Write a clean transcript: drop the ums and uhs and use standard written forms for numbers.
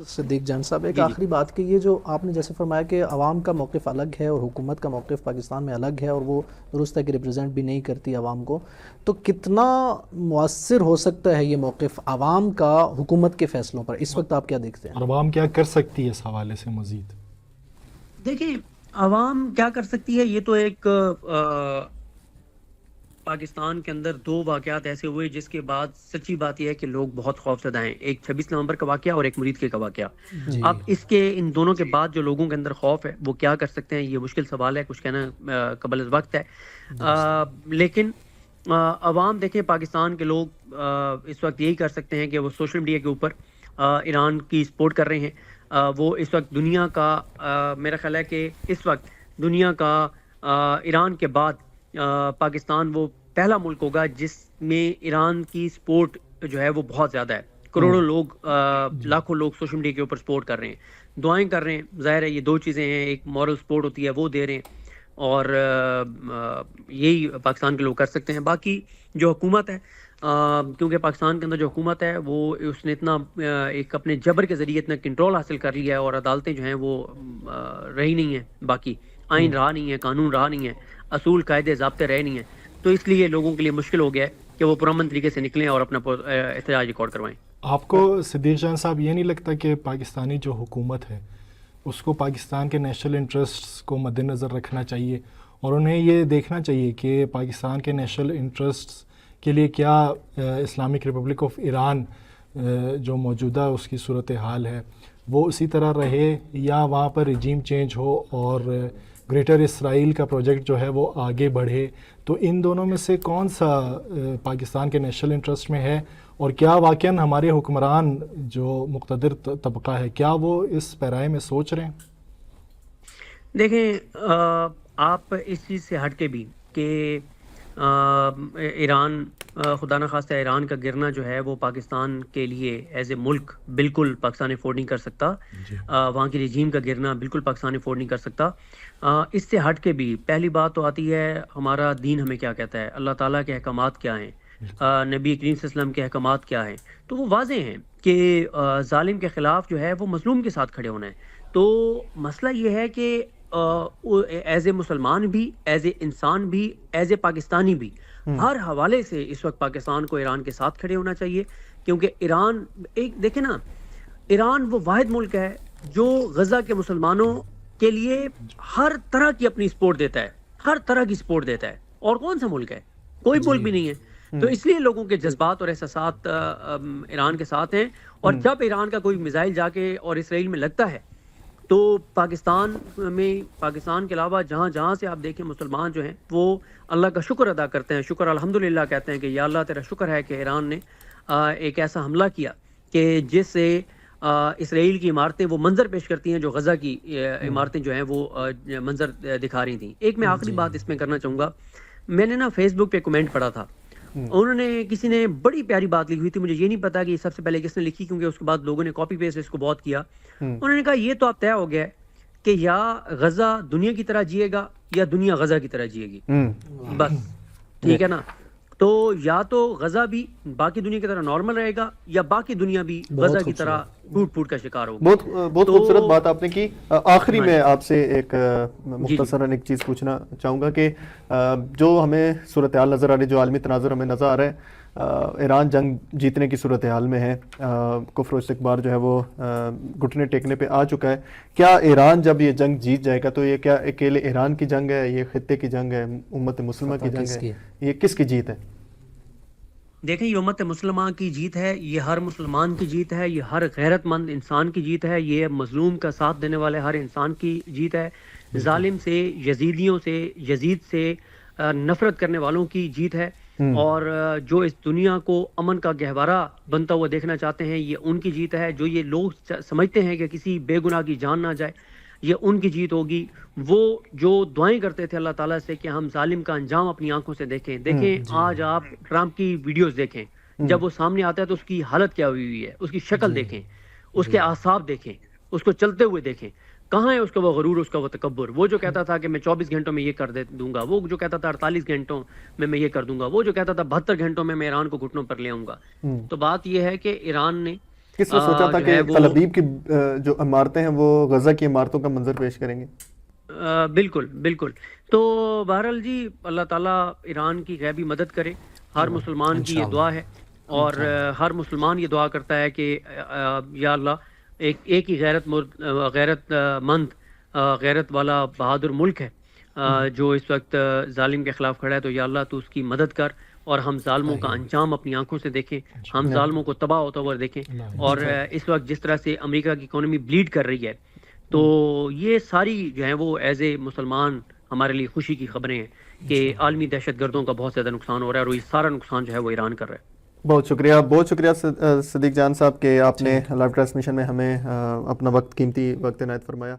صدیق جان صاحب، ایک جی جی آخری بات کہ یہ جو آپ نے جیسے فرمایا کہ عوام کا موقف الگ ہے اور حکومت کا موقف پاکستان میں الگ ہے اور وہ درست ہے کہ ریپرزینٹ بھی نہیں کرتی عوام کو، تو کتنا مؤثر ہو سکتا ہے یہ موقف عوام کا حکومت کے فیصلوں پر؟ اس وقت آپ کیا دیکھتے ہیں؟ اور عوام کیا کر سکتی ہے اس حوالے سے مزید؟ دیکھیں، عوام کیا کر سکتی ہے، یہ تو ایک پاکستان کے اندر دو واقعات ایسے ہوئے جس کے بعد سچی بات یہ ہے کہ لوگ بہت خوف زدہ ہیں، ایک 26 نومبر کا واقعہ اور ایک مرید کے کا واقعہ۔ جی اب اس کے ان دونوں کے بعد جو لوگوں کے اندر خوف ہے وہ کیا کر سکتے ہیں، یہ مشکل سوال ہے، کچھ کہنا قبل از وقت ہے۔ لیکن عوام دیکھیں، پاکستان کے لوگ اس وقت یہی کر سکتے ہیں کہ وہ سوشل میڈیا کے اوپر ایران کی سپورٹ کر رہے ہیں۔ وہ اس وقت دنیا کا میرا خیال ہے کہ اس وقت دنیا کا ایران کے بعد پاکستان وہ پہلا ملک ہوگا جس میں ایران کی سپورٹ جو ہے وہ بہت زیادہ ہے۔ کروڑوں لوگ، لاکھوں لوگ سوشل میڈیا کے اوپر سپورٹ کر رہے ہیں، دعائیں کر رہے ہیں۔ ظاہر ہے یہ دو چیزیں ہیں، ایک مورل سپورٹ ہوتی ہے وہ دے رہے ہیں، اور یہی پاکستان کے لوگ کر سکتے ہیں۔ باقی جو حکومت ہے، کیونکہ پاکستان کے اندر جو حکومت ہے وہ اس نے اتنا ایک اپنے جبر کے ذریعے اتنا کنٹرول حاصل کر لیا ہے، اور عدالتیں جو ہیں وہ رہی نہیں ہیں، باقی آئین رہا نہیں ہے، قانون رہا نہیں ہے، اصول قاعدے ضابطے رہے نہیں ہیں، تو اس لیے لوگوں کے لیے مشکل ہو گیا ہے کہ وہ پرامن طریقے سے نکلیں اور اپنا احتجاج ریکارڈ کروائیں۔ آپ کو صدیق جان صاحب یہ نہیں لگتا کہ پاکستانی جو حکومت ہے اس کو پاکستان کے نیشنل انٹرسٹس کو مد نظر رکھنا چاہیے، اور انہیں یہ دیکھنا چاہیے کہ پاکستان کے نیشنل انٹرسٹس کے لیے کیا اسلامک ریپبلک آف ایران جو موجودہ اس کی صورتحال ہے وہ اسی طرح رہے، یا وہاں پر رجیم چینج ہو اور گریٹر اسرائیل کا پروجیکٹ جو ہے وہ آگے بڑھے؟ تو ان دونوں میں سے کون سا پاکستان کے نیشنل انٹرسٹ میں ہے، اور کیا واقعاً ہمارے حکمران جو مقتدر طبقہ ہے کیا وہ اس پیرائے میں سوچ رہے ہیں؟ دیکھیں، آپ اس چیز سے ہٹ کے بھی کہ ایران، خدا نخواستہ ایران کا گرنا جو ہے وہ پاکستان کے لیے ایز اے ملک بالکل پاکستان افورڈ نہیں کر سکتا، وہاں کی رجیم کا گرنا بالکل پاکستان افورڈ نہیں کر سکتا۔ اس سے ہٹ کے بھی پہلی بات تو آتی ہے ہمارا دین ہمیں کیا کہتا ہے، اللہ تعالیٰ کے احکامات کیا ہیں، نبی کریم صلی اللہ علیہ وسلم کے احکامات کیا ہیں، تو وہ واضح ہیں کہ ظالم کے خلاف جو ہے وہ مظلوم کے ساتھ کھڑے ہونا ہے۔ تو مسئلہ یہ ہے کہ ایز اے مسلمان بھی، ایز اے انسان بھی، ایز اے پاکستانی بھی، ہر حوالے سے اس وقت پاکستان کو ایران کے ساتھ کھڑے ہونا چاہیے، کیونکہ ایران ایک دیکھیں نا، ایران وہ واحد ملک ہے جو غزہ کے مسلمانوں کے لیے ہر طرح کی اپنی سپورٹ دیتا ہے، ہر طرح کی سپورٹ دیتا ہے، اور کون سا ملک ہے؟ کوئی ملک بھی نہیں ہے۔ تو اس لیے لوگوں کے جذبات اور احساسات ایران کے ساتھ ہیں، اور جب ایران کا کوئی میزائل جا کے اور اسرائیل میں لگتا ہے تو پاکستان میں، پاکستان کے علاوہ جہاں جہاں سے آپ دیکھیں مسلمان جو ہیں وہ اللہ کا شکر ادا کرتے ہیں، شکر الحمدللہ کہتے ہیں کہ یا اللہ تیرا شکر ہے کہ ایران نے ایک ایسا حملہ کیا کہ جس سے اسرائیل کی عمارتیں وہ منظر پیش کرتی ہیں جو غزہ کی عمارتیں جو ہیں وہ منظر دکھا رہی تھیں۔ ایک میں آخری بات اس میں کرنا چاہوں گا، میں نے نا فیس بک پہ کمنٹ پڑھا تھا، انہوں نے، کسی نے بڑی پیاری بات لکھی ہوئی تھی، مجھے یہ نہیں پتا کہ سب سے پہلے کس نے لکھی، کیونکہ اس کے بعد لوگوں نے کاپی پیسٹ اس کو بہت کیا۔ انہوں نے کہا یہ تو اب طے ہو گیا ہے کہ یا غزہ دنیا کی طرح جیے گا یا دنیا غزہ کی طرح جیے گی، بس ٹھیک ہے نا۔ تو یا تو غزہ بھی باقی دنیا کی طرح نارمل رہے گا، یا باقی دنیا بھی غزہ کی طرح پھوٹ پھوٹ کا شکار ہوگا۔ بہت خوبصورت بات آپ نے کی۔ آخری میں آپ سے ایک مختصراً ایک چیز پوچھنا چاہوں گا کہ جو ہمیں صورتحال نظر آ رہی ہے، جو عالمی تناظر ہمیں نظر آ رہا ہے، ایران جنگ جیتنے کی صورتحال میں ہے، کفر و استکبار جو ہے وہ گھٹنے ٹیکنے پہ آ چکا ہے۔ کیا ایران جب یہ جنگ جیت جائے گا تو یہ کیا اکیلے ایران کی جنگ ہے، یہ خطے کی جنگ ہے، امت مسلمہ کی جنگ ہے، یہ کس کی جیت ہے؟ دیکھیں، یہ امت مسلمہ کی جیت ہے، یہ ہر مسلمان کی جیت ہے، یہ ہر غیرت مند انسان کی جیت ہے، یہ مظلوم کا ساتھ دینے والے ہر انسان کی جیت ہے، ظالم سے، یزیدیوں سے، یزید سے نفرت کرنے والوں کی جیت ہے، اور جو اس دنیا کو امن کا گہوارہ بنتا ہوا دیکھنا چاہتے ہیں یہ ان کی جیت ہے۔ جو یہ لوگ سمجھتے ہیں کہ کسی بے گناہ کی جان نہ جائے، یہ ان کی جیت ہوگی۔ وہ جو دعائیں کرتے تھے اللہ تعالیٰ سے کہ ہم ظالم کا انجام اپنی آنکھوں سے دیکھیں، آج آپ ٹرمپ کی ویڈیوز دیکھیں، جب وہ سامنے آتا ہے تو اس کی حالت کیا ہوئی ہے، اس کی شکل دیکھیں، اس کے اعصاب دیکھیں، اس کو چلتے ہوئے دیکھیں، کہاں ہے اس کا وہ غرور، اس کا وہ تکبر؟ وہ جو کہتا تھا کہ میں 24 گھنٹوں میں یہ کر دوں گا، وہ جو کہتا تھا 48 گھنٹوں میں یہ کر دوں گا، وہ جو کہتا تھا 72 گھنٹوں میں ایران کو گھٹنوں پر لے آؤں گا۔ تو بات یہ ہے کہ ایران نے کس نے سوچا تھا کہ تل ابیب کی جو عمارتیں ہیں وہ غزہ کی عمارتوں کا منظر پیش کریں گے؟ بالکل بالکل. تو بہرحال جی اللہ تعالیٰ ایران کی غیبی مدد کرے. ہر مسلمان کی یہ دعا ہے اور ہر مسلمان یہ دعا کرتا ہے کہ یا اللہ ایک ہی غیرت مند غیرت والا بہادر ملک ہے جو اس وقت ظالم کے خلاف کھڑا ہے، تو یا اللہ تو اس کی مدد کر اور ہم ظالموں کا انجام اپنی آنکھوں سے دیکھیں، ہم ظالموں کو تباہ ہوتا ہوا دیکھیں. اور اس وقت جس طرح سے امریکہ کی اکانومی بلیڈ کر رہی ہے، تو یہ ساری جو ہیں وہ ایز اے مسلمان ہمارے لیے خوشی کی خبریں ہیں کہ عالمی دہشت گردوں کا بہت زیادہ نقصان ہو رہا ہے اور یہ سارا نقصان جو ہے وہ ایران کر رہا ہے. بہت شکریہ صدیق جان صاحب کہ آپ نے لائیو ٹرانسمیشن میں ہمیں اپنا قیمتی وقت عنایت فرمایا.